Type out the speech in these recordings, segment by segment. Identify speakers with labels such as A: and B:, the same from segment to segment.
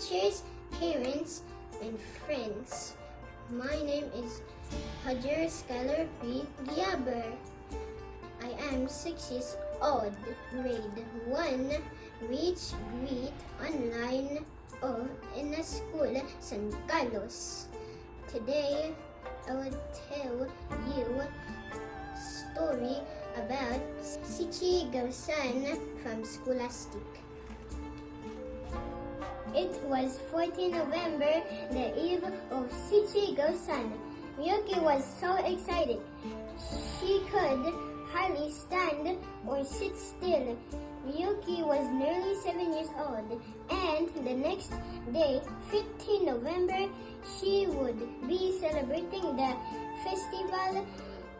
A: teachers, parents, and friends. My name is Hajar Skylar P. Giaber. I am 6 years old, grade 1, which greet online or in a school, San Carlos. Today, I will tell you a story about Sichi-Go-san from Scholastic. It was 14 November, the eve of Sichi-Go-san. Miyuki was so excited. She could hardly stand or sit still. Miyuki was nearly 7 years old, and the next day, 15 November, she would be celebrating the festival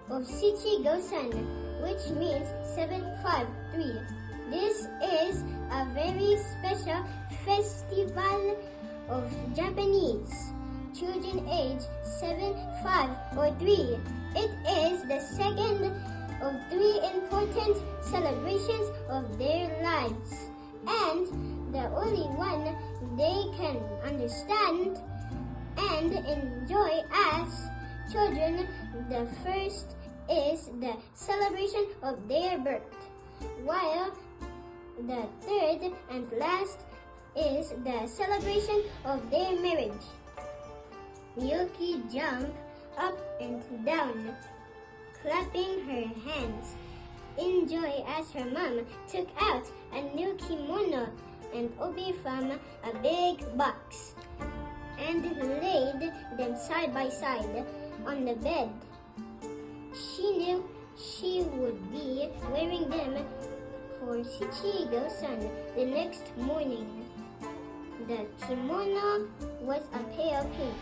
A: of Sichi-Go-san, which means 753. This is a very special festival of Japanese children aged 7, 5, or 3. It is the second of 3 important celebrations of their lives, and the only one they can understand and enjoy as children. The first is the celebration of their birth, while the third and last is the celebration of their marriage. Miyuki jumped up and down, clapping her hands in joy as her mom took out a new kimono and obi from a big box and laid them side by side on the bed. She knew she would be wearing them for Sichi-Go-san the next morning. The kimono was a pale pink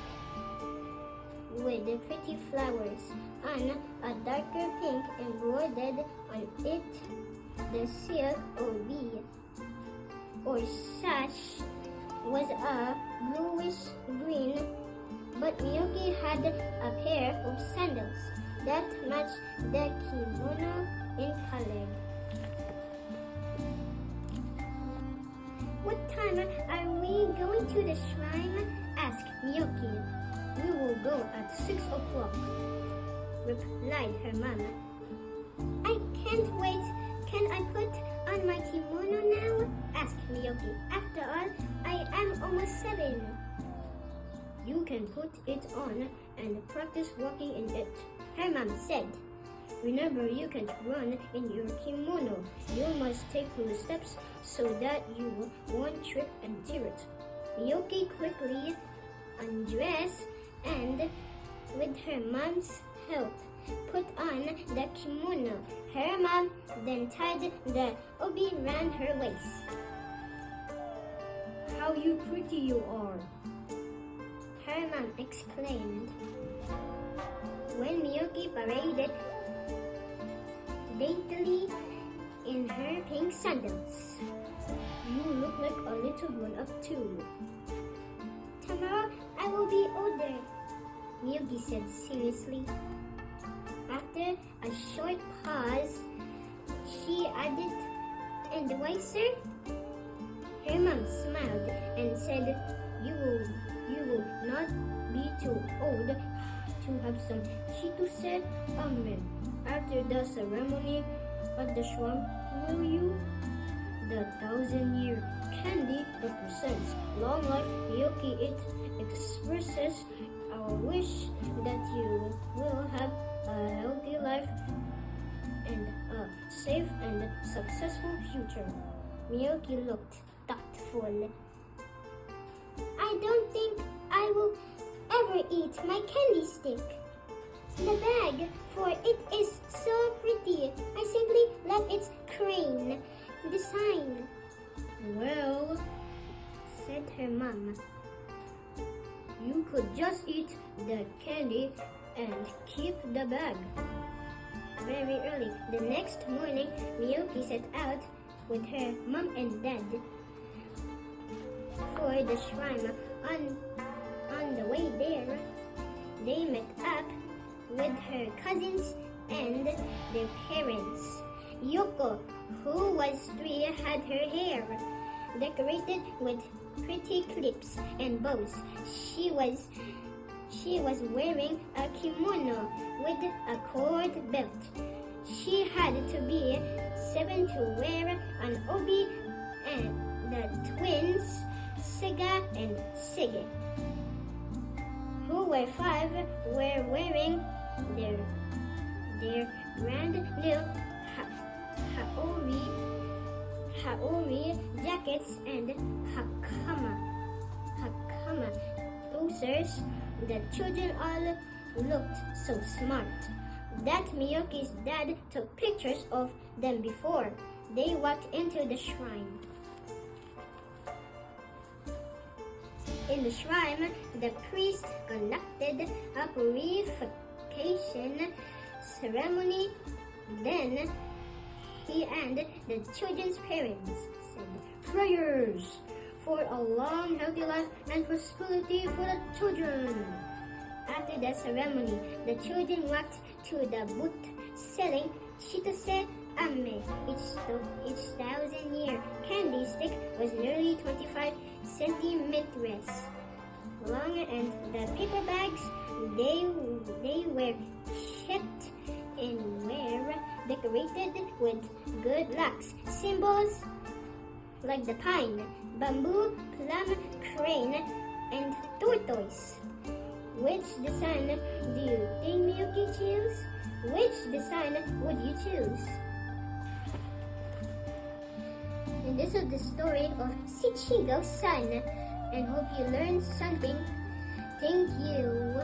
A: with pretty flowers on a darker pink embroidered on it. The silk obi or sash was a bluish green, but Miyuki had a pair of sandals that matched the kimono in color. "What time are we going to the shrine?" asked Miyuki. "We will go at 6 o'clock, replied her mom. "I can't wait. Can I put on my kimono now?" asked Miyuki. "After all, I am almost 7. "You can put it on and practice walking in it," her mom said. "Remember, you can't run in your kimono. You must take little steps so that you won't trip and tear it." Miyuki quickly undressed and, with her mom's help, put on the kimono. Her mom then tied the obi around her waist. "How pretty you are!" her mom exclaimed when Miyuki paraded daintily in her pink sandals. "You look like a little grown-up too." "Tomorrow I will be older," Miyuki said seriously. After a short pause, she added, "And why, sir?" Her mom smiled and said, You will not be too old to have some chitose amen after the ceremony at the shrine, will you?" The 1,000-year candy represents long life. Miyuki, it expresses our wish that you will have a healthy life and a safe and successful future. Miyuki looked thoughtful. "I don't think I will ever eat my candy stick. The bag, for it is so pretty. I simply love its crane design." "Well," said her mom, "you could just eat the candy and keep the bag." Very early the next morning, Miyuki set out with her mom and dad for the shrine. On the way there, they met up with her cousins and their parents. Yoko, who was 3, had her hair decorated with pretty clips and bows. She was wearing a kimono with a cord belt. She had to be 7 to wear an obi, and the twins, Siga and Sige, who were 5, were wearing their brand new Haori jackets and hakama trousers. The children all looked so smart that Miyoki's dad took pictures of them before they walked into the shrine. In the shrine, the priest conducted a purification ceremony. Then he and the children's parents said prayers for a long, healthy life and prosperity for the children. After the ceremony, the children walked to the booth selling chitose ame. Each 1,000-year candy stick was nearly 25 centimeters long, and the paper bags they were shipped in were decorated with good luck symbols like the pine, bamboo, plum, crane, and tortoise. Which design do you think Miyuki choose? Which design would you choose? And this is the story of Shichigo-san, and hope you learned something. Thank you.